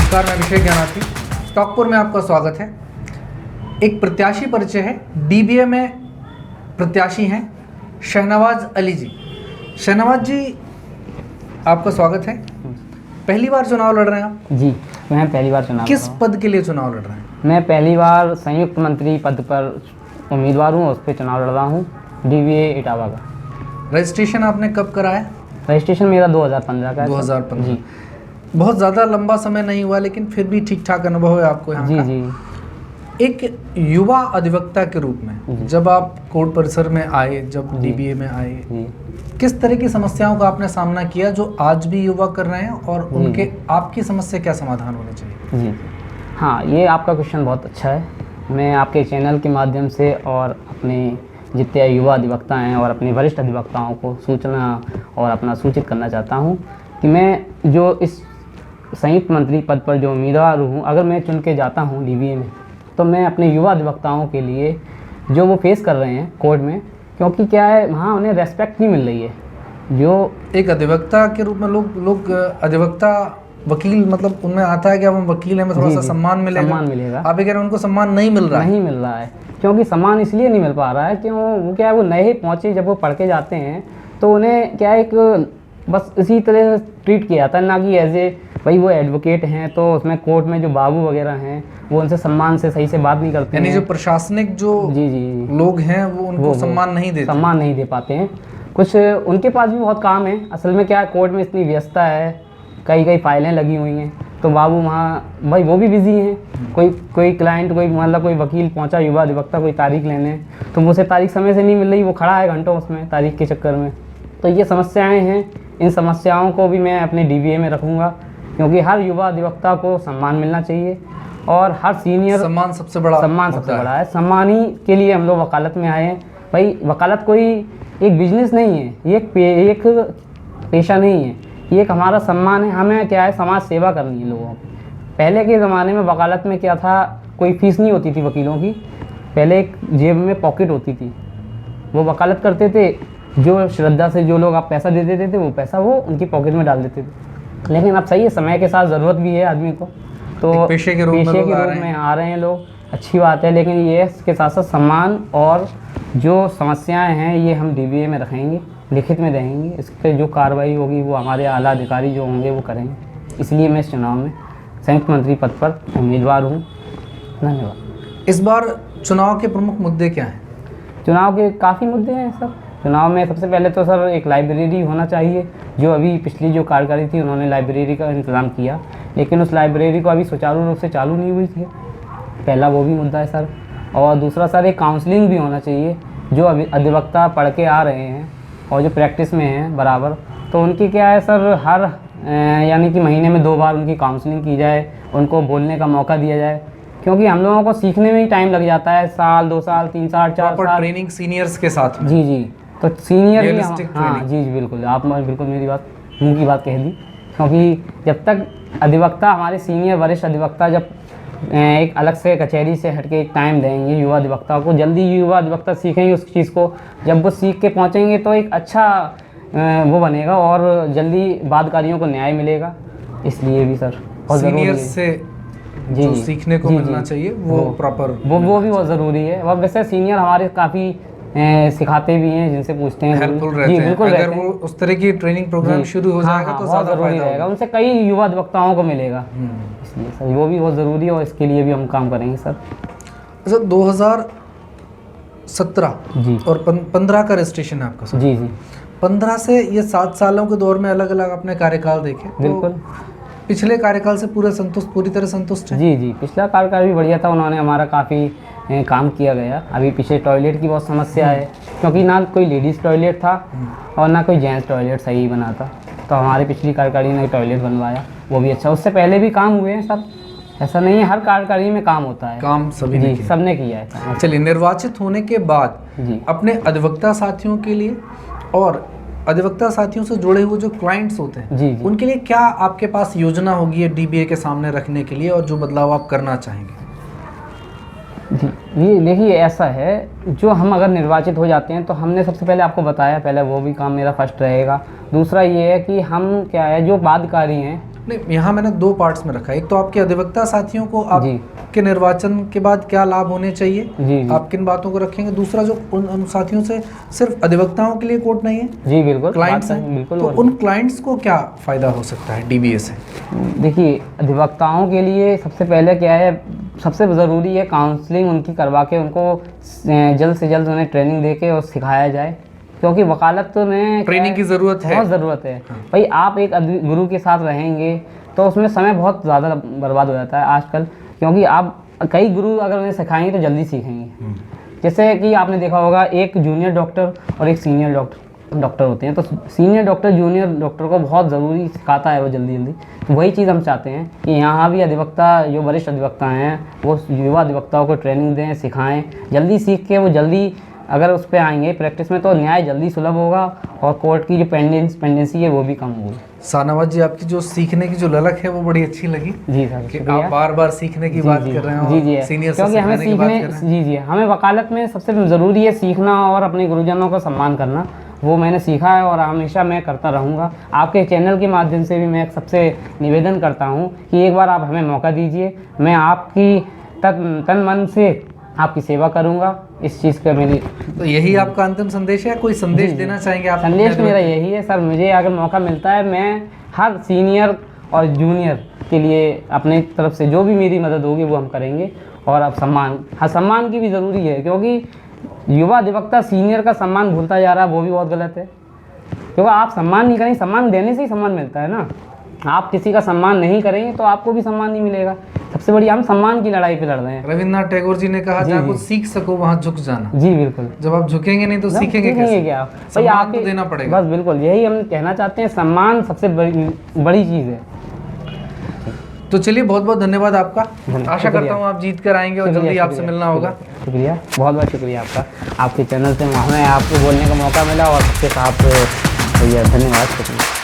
नमस्कार, मैं अभिषेक ज्ञानार्थी। स्टॉकपुर में आपका स्वागत है। एक प्रत्याशी परिचय है। डीबीए में प्रत्याशी हैं शहनवाज अली जी। शहनवाज जी, आपका स्वागत है। पहली बार चुनाव लड़ रहे हैं आप? जी, मैं पहली बार चुनाव किस पद के लिए चुनाव लड़ रहे हैं? मैं पहली बार संयुक्त मंत्री पद पर उम्मीदवार हूँ, उस पर चुनाव लड़ रहा हूँ, डीबीए इटावा का। रजिस्ट्रेशन आपने कब कराया? रजिस्ट्रेशन मेरा 2015 का है। 2015। जी, बहुत ज़्यादा लंबा समय नहीं हुआ, लेकिन फिर भी ठीक ठाक अनुभव है आपको यहाँ जी का। जी। एक युवा अधिवक्ता के रूप में जब आप कोर्ट परिसर में आए, जब डीबीए में आए, जी, किस तरह की समस्याओं का आपने सामना किया जो आज भी युवा कर रहे हैं, और उनके आपकी समस्या क्या समाधान होने चाहिए? जी, हाँ, ये आपका क्वेश्चन बहुत अच्छा है। मैं आपके चैनल के माध्यम से और अपने जितने युवा अधिवक्ता हैं और अपने वरिष्ठ अधिवक्ताओं को सूचना और अपना सूचित करना चाहता हूँ कि मैं जो इस संयुक्त मंत्री पद पर जो उम्मीदवार हूँ, अगर मैं चुन के जाता हूँ डीबीए में, तो मैं अपने युवा अधिवक्ताओं के लिए जो वो फेस कर रहे हैं कोर्ट में, क्योंकि क्या है, वहाँ उन्हें रेस्पेक्ट नहीं मिल रही है। जो एक अधिवक्ता के रूप में लोग अधिवक्ता वकील, मतलब उनमें आता है कि अब हम वकील हैं, हमें थोड़ा सा सम्मान मिलेगा। आप ये कह रहे हैं उनको सम्मान नहीं मिल रहा है। क्योंकि सम्मान इसलिए नहीं मिल पा रहा है क्यों, वो क्या है, वो नए पहुँचे, जब वो पढ़ के जाते हैं तो उन्हें क्या है, एक बस इसी तरह ट्रीट किया जाता है, ना कि एज ए भाई वो एडवोकेट हैं, तो उसमें कोर्ट में जो बाबू वगैरह हैं वो उनसे सम्मान से सही से बात नहीं करते हैं। यानी जो प्रशासनिक जो जी लोग हैं वो उनको सम्मान नहीं दे पाते हैं। कुछ उनके पास भी बहुत काम है। असल में क्या है, कोर्ट में इतनी व्यस्तता है, कई फाइलें लगी हुई हैं, तो बाबू वहाँ भाई वो भी बिजी हैं। कोई क्लाइंट, कोई मतलब कोई वकील पहुँचा, युवा अधिवक्ता कोई तारीख लेने, तो मुझे तारीख समय से नहीं मिल रही, वो खड़ा है घंटों उसमें तारीख के चक्कर में। तो ये समस्याएं हैं। इन समस्याओं को भी मैं अपने डीबीए में रखूँगा, क्योंकि हर युवा अधिवक्ता को सम्मान मिलना चाहिए और हर सीनियर सम्मान सबसे बड़ा है। सम्मान ही के लिए हम लोग वकालत में आए हैं। भाई वकालत कोई एक बिजनेस नहीं है, ये एक पेशा नहीं है, ये एक हमारा सम्मान है। हमें क्या है, समाज सेवा करनी है लोगों की। पहले के ज़माने में वकालत में क्या था, कोई फीस नहीं होती थी वकीलों की। पहले एक जेब में पॉकेट होती थी, वो वकालत करते थे, जो श्रद्धा से जो लोग आप पैसा दे देते थे, वो पैसा वो उनकी पॉकेट में डाल देते थे। लेकिन अब सही है, समय के साथ ज़रूरत भी है आदमी को, तो पेशे के रूप में आ रहे हैं लोग, अच्छी बात है। लेकिन ये इसके साथ साथ सम्मान और जो समस्याएं हैं ये हम डीबीए में रखेंगे, लिखित में रहेंगे। इस पर जो कार्रवाई होगी वो हमारे आला अधिकारी जो होंगे वो करेंगे। इसलिए मैं इस चुनाव में संयुक्त मंत्री पद पर उम्मीदवार हूँ। धन्यवाद। इस बार चुनाव के प्रमुख मुद्दे क्या हैं? चुनाव के काफ़ी मुद्दे हैं सर। चुनाव में सबसे पहले तो सर एक लाइब्रेरी होना चाहिए। जो अभी पिछली जो कार्यकारी थी उन्होंने लाइब्रेरी का इंतज़ाम किया, लेकिन उस लाइब्रेरी को अभी सुचारू रूप से चालू नहीं हुई थी। पहला वो भी मुद्दा है सर। और दूसरा सर, एक काउंसलिंग भी होना चाहिए। जो अभी अधिवक्ता पढ़ के आ रहे हैं और जो प्रैक्टिस में हैं बराबर, तो उनकी क्या है सर, हर यानी कि महीने में 2 बार उनकी काउंसलिंग की जाए, उनको बोलने का मौका दिया जाए। क्योंकि हम लोगों को सीखने में ही टाइम लग जाता है, साल 2 साल 3 साल 4 साल ट्रेनिंग सीनियर्स के साथ में। जी, तो सीनियर भी, हाँ जी बिल्कुल, आप बिल्कुल मेरी बात, मुँह की बात कह दी। क्योंकि जब तक अधिवक्ता, हमारे सीनियर वरिष्ठ अधिवक्ता जब एक अलग से कचहरी से हटके एक टाइम देंगे युवा अधिवक्ता को, जल्दी युवा अधिवक्ता सीखेंगे उस चीज़ को। जब वो सीख के पहुँचेंगे तो एक अच्छा वो बनेगा और जल्दी वादकारियों को न्याय मिलेगा। इसलिए भी सर बहुत सीनियर से जो सीखने को मिलना चाहिए वो प्रॉपर वो भी बहुत ज़रूरी है। और वैसे सीनियर हमारे काफ़ी सिखाते भी हैं, जिनसे पूछते हैं, हेल्पफुल रहते हैं। बिल्कुल अगर वो उस तरह की ट्रेनिंग प्रोग्राम शुरू हो जाएगा तो ज़्यादा ज़रूरी रहेगा, उनसे कई युवा अधिवक्ताओं को मिलेगा। इसलिए सर वो भी बहुत ज़रूरी है और इसके लिए भी हम काम करेंगे सर। अच्छा, 2017 जी और 15 का रजिस्ट्रेशन है आपका सर? जी, 15 से ये 7 सालों के दौर में अलग अलग अपने कार्यकाल देखे, बिल्कुल। पिछले कार्यकाल से पूरी तरह संतुष्ट है? जी, पिछला कार्यकाल भी बढ़िया था। उन्होंने हमारा काफ़ी काम किया गया। अभी पीछे टॉयलेट की बहुत समस्या है, क्योंकि ना कोई लेडीज़ टॉयलेट था और ना कोई जेंट्स टॉयलेट सही बना था। तो हमारे पिछली कार्यकारिणी ने टॉयलेट बनवाया, वो भी अच्छा। उससे पहले भी काम हुए हैं सब, ऐसा नहीं है, हर कार्यकारिणी में काम होता है, काम सभी जी सबने किया है। चलिए, निर्वाचित होने के बाद अपने अधिवक्ता साथियों के लिए और अधिवक्ता साथियों से जुड़े हुए जो क्लाइंट्स होते हैं जी, उनके लिए क्या आपके पास योजना होगी है डीबीए के सामने रखने के लिए, और जो बदलाव आप करना चाहेंगे? जी, ये देखिए, ऐसा है, जो हम अगर निर्वाचित हो जाते हैं तो हमने सबसे पहले आपको बताया, पहले वो भी काम मेरा फर्स्ट रहेगा। दूसरा ये है कि हम क्या है, जो वादकारी हैं नहीं, यहाँ मैंने 2 पार्ट्स में रखा है। एक तो आपके अधिवक्ता साथियों को जी। आपके निर्वाचन के बाद क्या लाभ होने चाहिए, जी जी आप किन बातों को रखेंगे। दूसरा, जो उन साथियों से सिर्फ अधिवक्ताओं के लिए कोर्ट नहीं है, जी बिल्कुल क्लाइंट्स बात है, हैं, बिल्कुल। तो और उन क्लाइंट्स को क्या फ़ायदा हो सकता है DBA से? देखिए, अधिवक्ताओं के लिए सबसे पहले क्या है, सबसे ज़रूरी है काउंसलिंग उनकी करवा के उनको जल्द से जल्द उन्हें ट्रेनिंग दे के और सिखाया जाए, क्योंकि वकालत में ट्रेनिंग की ज़रूरत है, बहुत ज़रूरत है। भाई आप एक गुरु के साथ रहेंगे तो उसमें समय बहुत ज़्यादा बर्बाद हो जाता है आजकल, क्योंकि आप कई गुरु अगर उन्हें सिखाएंगे तो जल्दी सीखेंगे। जैसे कि आपने देखा होगा, एक जूनियर डॉक्टर और एक सीनियर डॉक्टर होते हैं, तो सीनियर डॉक्टर जूनियर डॉक्टर को बहुत ज़रूरी सिखाता है वो जल्दी जल्दी। तो वही चीज़ हम चाहते हैं कि यहाँ भी अधिवक्ता, जो वरिष्ठ अधिवक्ता हैं, वो युवा अधिवक्ताओं को ट्रेनिंग दें, सिखाएं, जल्दी सीख के वो जल्दी अगर उस पर आएंगे प्रैक्टिस में तो न्याय जल्दी सुलभ होगा और कोर्ट की जो पेंडेंसी है वो भी कम होगी। शाहनवाज जी, आपकी जो सीखने की जो ललक है वो बड़ी अच्छी लगी जी सर, कि शुक्रिया। आप बार बार सीखने की बात कर रहे हैं जी जी और सीनियर से क्योंकि हमें सिखाने की बात कर रहे हैं। जी जी हमें वकालत में सबसे ज़रूरी है सीखना और अपने गुरुजनों का सम्मान करना। वो मैंने सीखा है और हमेशा मैं करता रहूँगा। आपके चैनल के माध्यम से भी मैं सबसे निवेदन करता हूँ कि एक बार आप हमें मौका दीजिए, मैं आपकी तन मन से आपकी सेवा करूँगा। इस चीज़ का मेरी तो यही आपका अंतिम संदेश है, कोई संदेश देना चाहेंगे आप? संदेश मेरा यही है सर, मुझे अगर मौका मिलता है मैं हर सीनियर और जूनियर के लिए अपनी तरफ से जो भी मेरी मदद होगी वो हम करेंगे। और अब सम्मान की भी ज़रूरी है, क्योंकि युवा अधिवक्ता सीनियर का सम्मान भूलता जा रहा है, वो भी बहुत गलत है। क्योंकि आप सम्मान नहीं करेंगे, सम्मान देने से ही सम्मान मिलता है ना। आप किसी का सम्मान नहीं करेंगे तो आपको भी सम्मान नहीं मिलेगा। सबसे बड़ी हम सम्मान की लड़ाई पे लड़ रहे हैं। रविन्द्रनाथ टैगोर जी ने कहा, जहाँ कुछ सीख सको वहाँ झुक जाना। जी बिल्कुल। जब आप झुकेंगे नहीं तो सीखेंगे कैसे? क्या सम्मान तो देना पड़ेगा। बस बिल्कुल यही हम कहना चाहते हैं, सम्मान सबसे बड़ी चीज़ है। तो चलिए, बहुत बहुत धन्यवाद आपका। आशा करता हूँ आप जीत कर आएंगे और जल्दी आपसे मिलना होगा। शुक्रिया, बहुत बहुत शुक्रिया आपका। आपके चैनल से हमें आपको बोलने का मौका मिला और आपके साथ भैया धन्यवाद। शुक्रिया।